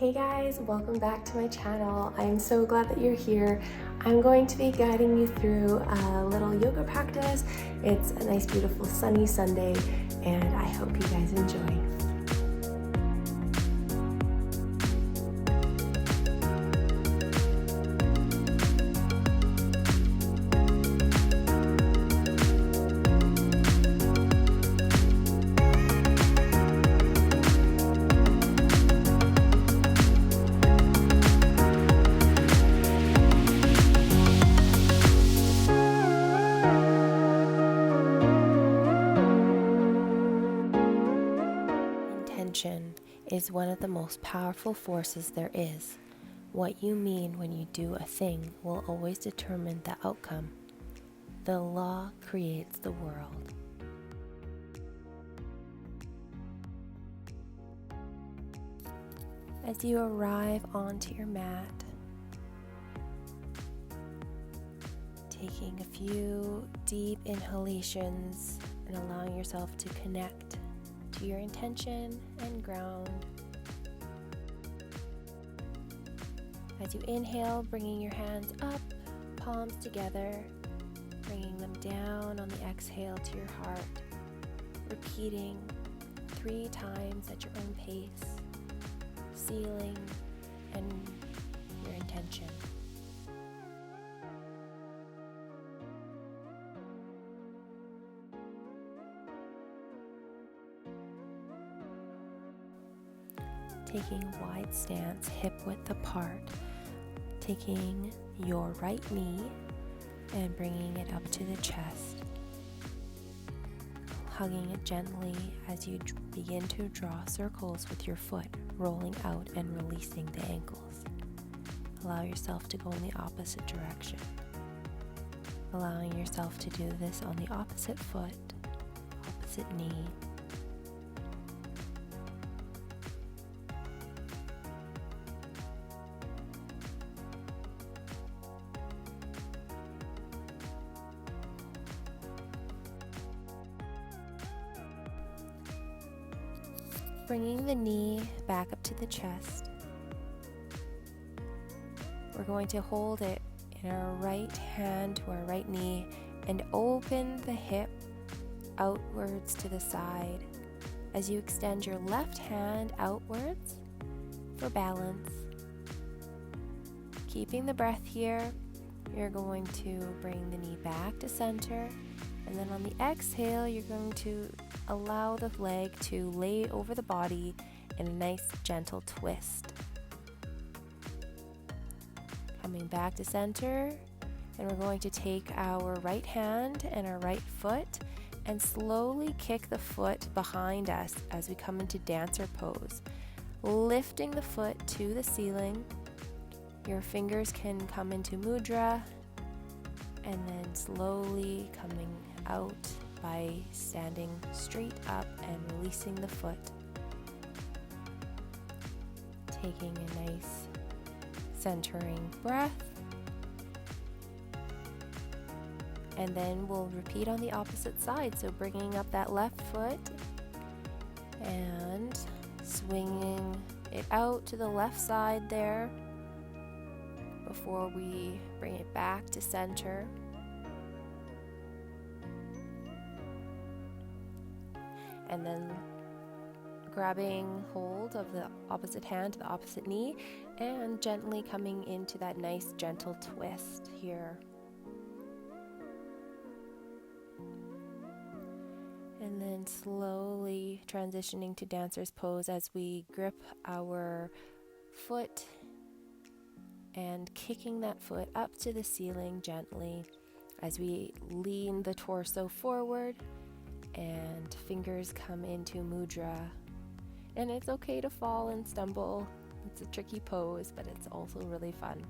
Hey guys, welcome back to my channel. I'm so glad that you're here. I'm going to be guiding you through a little yoga practice. It's a nice, beautiful, sunny Sunday, and I hope you guys enjoy. Intention is one of the most powerful forces there is. What you mean when you do a thing will always determine the outcome. The law creates the world. As you arrive onto your mat, taking a few deep inhalations and allowing yourself to connect to your intention and ground. As you inhale, bringing your hands up, palms together, bringing them down on the exhale to your heart, repeating 3 times at your own pace, sealing and your intention. Taking wide stance, hip width apart, taking your right knee and bringing it up to the chest, hugging it gently as you begin to draw circles with your foot, rolling out and releasing the ankles. Allow yourself to go in the opposite direction, allowing yourself to do this on the opposite foot, opposite knee. Bringing the knee back up to the chest. We're going to hold it in our right hand to our right knee and open the hip outwards to the side as you extend your left hand outwards for balance. Keeping the breath here, you're going to bring the knee back to center, and then on the exhale, you're going to allow the leg to lay over the body in a nice gentle twist. Coming back to center, and we're going to take our right hand and our right foot and slowly kick the foot behind us as we come into dancer pose, lifting the foot to the ceiling. Your fingers can come into mudra and then slowly coming out by standing straight up and releasing the foot. Taking a nice centering breath. And then we'll repeat on the opposite side. So bringing up that left foot and swinging it out to the left side there before we bring it back to center. And then grabbing hold of the opposite hand to the opposite knee and gently coming into that nice gentle twist here. And then slowly transitioning to dancer's pose as we grip our foot and kicking that foot up to the ceiling gently as we lean the torso forward and fingers come into mudra. And it's okay to fall and stumble. It's a tricky pose, but it's also really fun.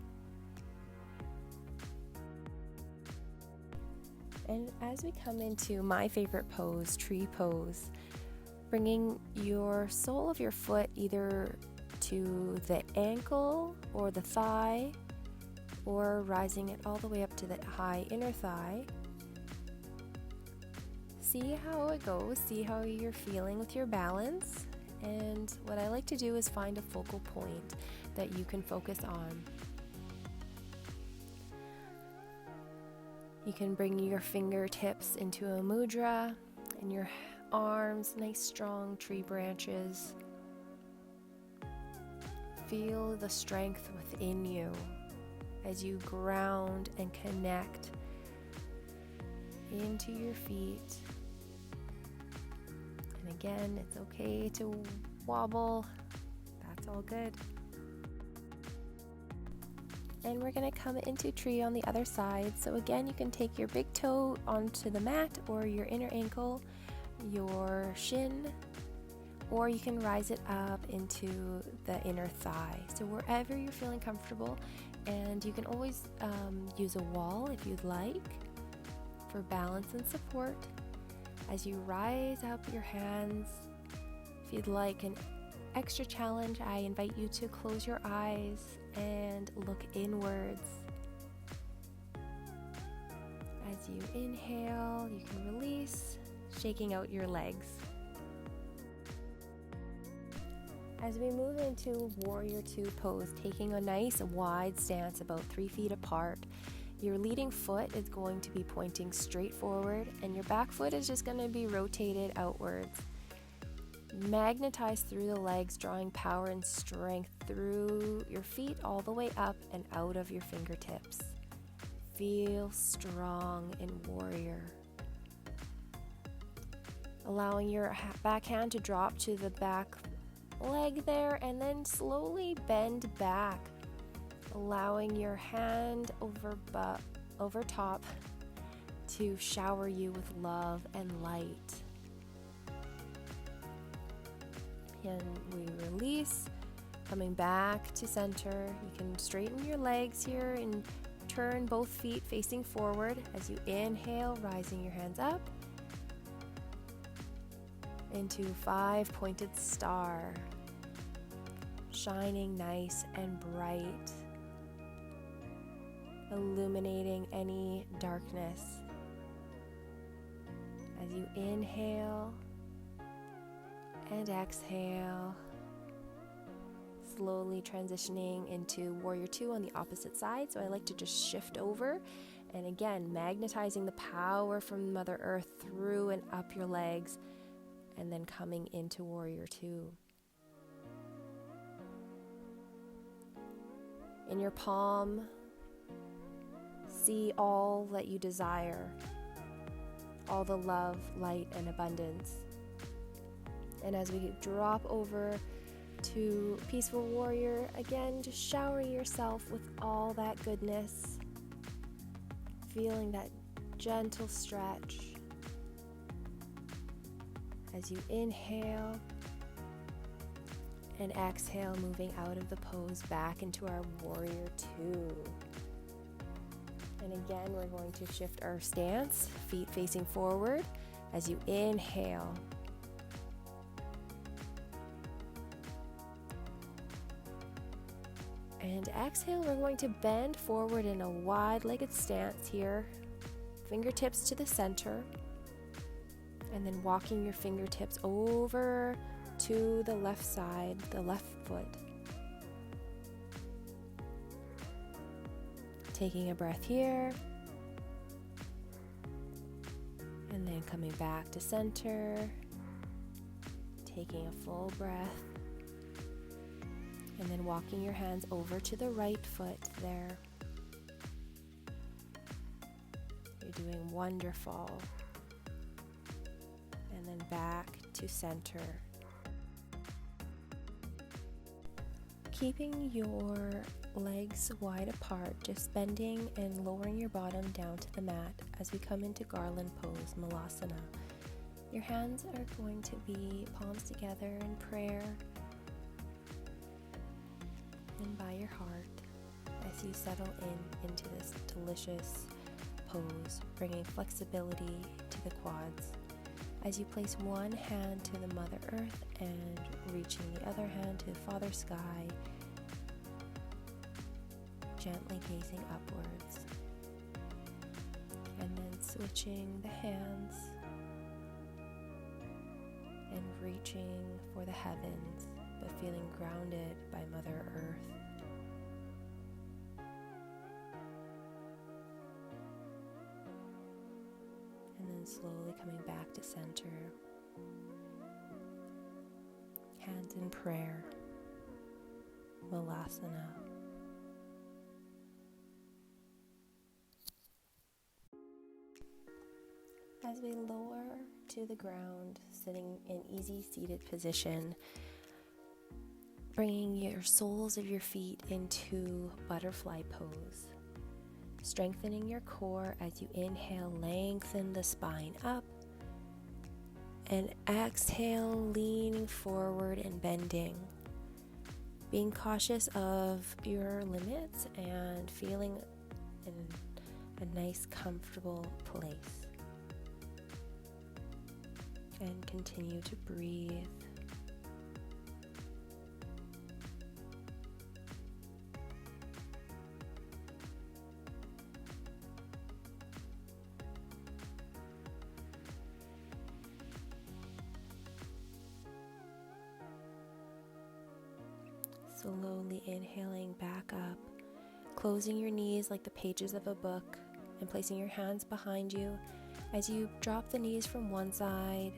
And as we come into my favorite pose, tree pose, bringing your sole of your foot either to the ankle or the thigh, or rising it all the way up to the high inner thigh. See how it goes, see how you're feeling with your balance, And what I like to do is find a focal point that you can focus on. You can bring your fingertips into a mudra and your arms, nice strong tree branches. Feel the strength within you as you ground and connect into your feet. And again, it's okay to wobble. That's all good. And we're going to come into tree on the other side. So again, you can take your big toe onto the mat or your inner ankle, your shin, or you can rise it up into the inner thigh. So wherever you're feeling comfortable, and you can always use a wall if you'd like for balance and support. As you rise up your hands, if you'd like an extra challenge, I invite you to close your eyes and look inwards. As you inhale, you can release, shaking out your legs. As we move into Warrior Two pose, taking a nice wide stance about 3 feet apart, your leading foot is going to be pointing straight forward and your back foot is just going to be rotated outwards. Magnetize through the legs, drawing power and strength through your feet all the way up and out of your fingertips. Feel strong in warrior. Allowing your back hand to drop to the back leg there, and then slowly bend back, allowing your hand over top to shower you with love and light. And we release, coming back to center. You can straighten your legs here and turn both feet facing forward as you inhale, rising your hands up into 5-pointed star, shining nice and bright, illuminating any darkness. As you inhale and exhale, slowly transitioning into Warrior Two on the opposite side. So I like to just shift over, and again, magnetizing the power from Mother Earth through and up your legs, and then coming into Warrior Two. In your palm, see all that you desire, all the love, light, and abundance. And as we drop over to Peaceful Warrior, again, just shower yourself with all that goodness, feeling that gentle stretch. As you inhale and exhale, moving out of the pose back into our Warrior Two. And again, we're going to shift our stance, feet facing forward. As you inhale, and exhale, we're going to bend forward in a wide-legged stance here, fingertips to the center, and then walking your fingertips over to the left side, the left foot. Taking a breath here, and then coming back to center, taking a full breath, and then walking your hands over to the right foot there. You're doing wonderful. And then back to center. Keeping your legs wide apart, just bending and lowering your bottom down to the mat as we come into Garland Pose, Malasana. Your hands are going to be palms together in prayer and by your heart as you settle into this delicious pose, bringing flexibility to the quads. As you place one hand to the Mother Earth and reaching the other hand to the Father Sky, gently gazing upwards, and then switching the hands and reaching for the heavens, but feeling grounded by Mother Earth. And then slowly coming back to center. Hands in prayer. Malasana. As we lower to the ground, sitting in easy seated position, bringing your soles of your feet into butterfly pose. Strengthening your core as you inhale, lengthen the spine up, and exhale, leaning forward and bending. Being cautious of your limits and feeling in a nice, comfortable place. And continue to breathe. Slowly inhaling back up, closing your knees like the pages of a book, and placing your hands behind you as you drop the knees from one side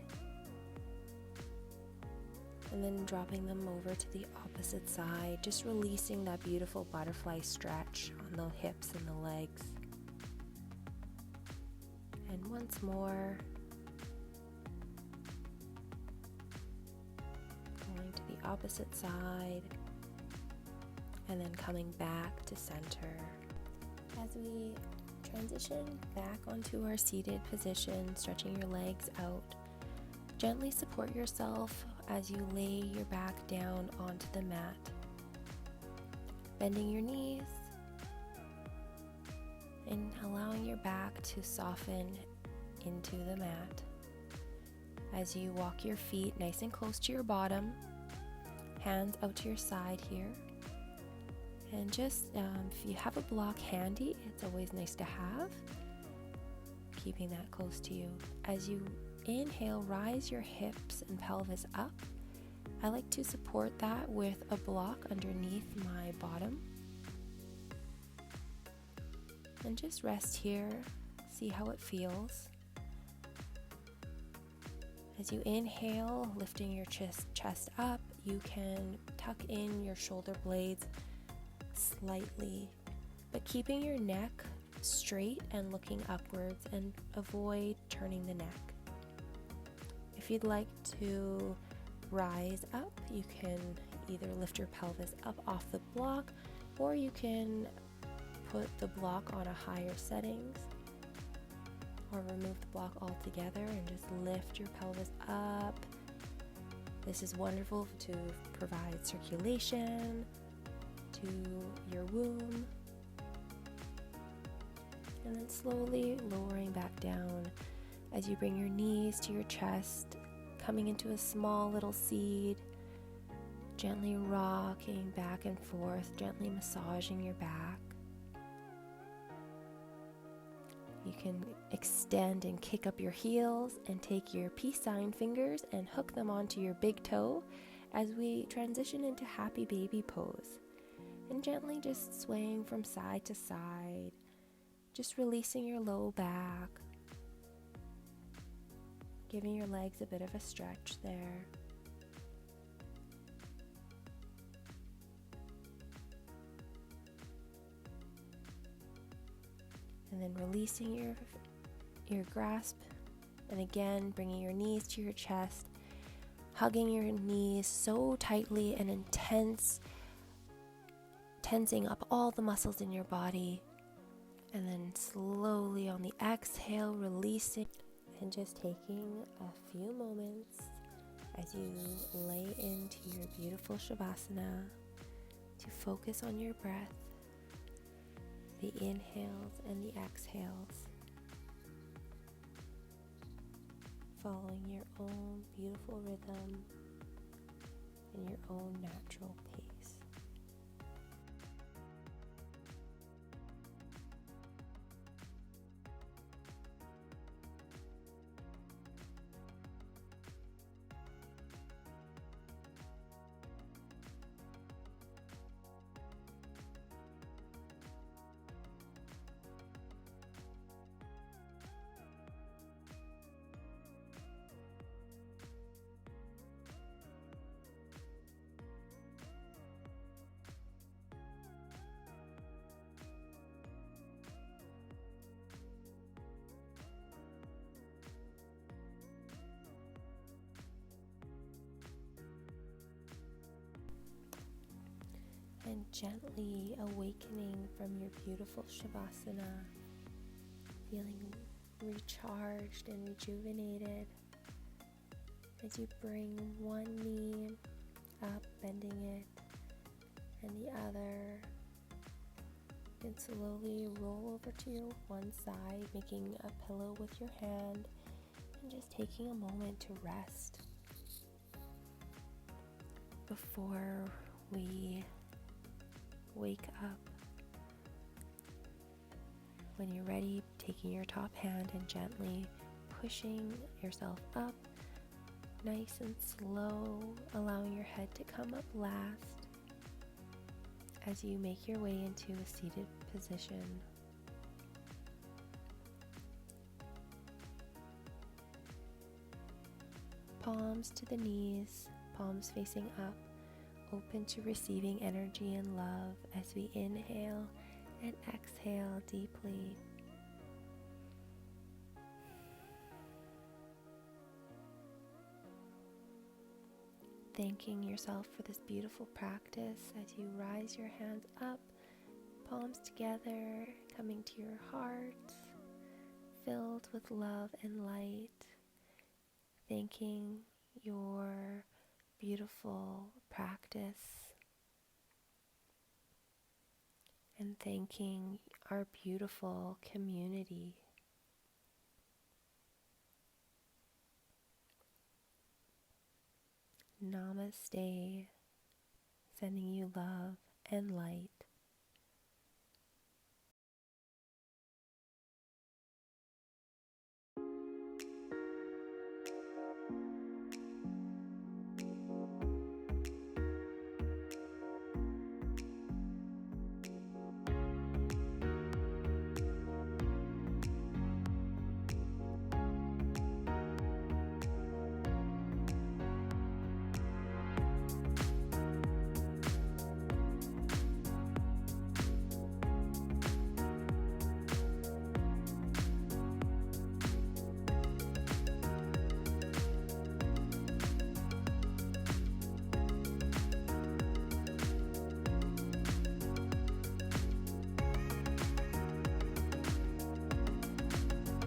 and then dropping them over to the opposite side, just releasing that beautiful butterfly stretch on the hips and the legs. And once more, going to the opposite side and then coming back to center. As we transition back onto our seated position, stretching your legs out, gently support yourself as you lay your back down onto the mat, bending your knees and allowing your back to soften into the mat. As you walk your feet nice and close to your bottom, hands out to your side here. And just if you have a block handy, it's always nice to have, keeping that close to you. As you inhale, rise your hips and pelvis up. I like to support that with a block underneath my bottom. And just rest here, see how it feels. As you inhale, lifting your chest up, you can tuck in your shoulder blades slightly, but keeping your neck straight and looking upwards, and avoid turning the neck. If you'd like to rise up, you can either lift your pelvis up off the block, or you can put the block on a higher settings, or remove the block altogether and just lift your pelvis up. This is wonderful to provide circulation to your womb. And then slowly lowering back down as you bring your knees to your chest, coming into a small little seed, gently rocking back and forth, gently massaging your back. You can extend and kick up your heels and take your peace sign fingers and hook them onto your big toe as we transition into happy baby pose. And gently just swaying from side to side, just releasing your low back, giving your legs a bit of a stretch there. And then releasing your grasp, and again bringing your knees to your chest, hugging your knees so tightly and tensing up all the muscles in your body, and then slowly on the exhale releasing, and just taking a few moments as you lay into your beautiful Shavasana to focus on your breath, the inhales and the exhales, following your own beautiful rhythm and your own natural pace. Gently awakening from your beautiful Shavasana, feeling recharged and rejuvenated as you bring one knee up, bending it, and the other. And slowly roll over to your one side, making a pillow with your hand, and just taking a moment to rest before we wake up. When you're ready, taking your top hand and gently pushing yourself up, nice and slow, allowing your head to come up last as you make your way into a seated position. Palms to the knees, palms facing up, open to receiving energy and love as we inhale and exhale deeply. Thanking yourself for this beautiful practice as you rise your hands up, palms together, coming to your heart, filled with love and light. Thanking your beautiful practice and thanking our beautiful community. Namaste, sending you love and light.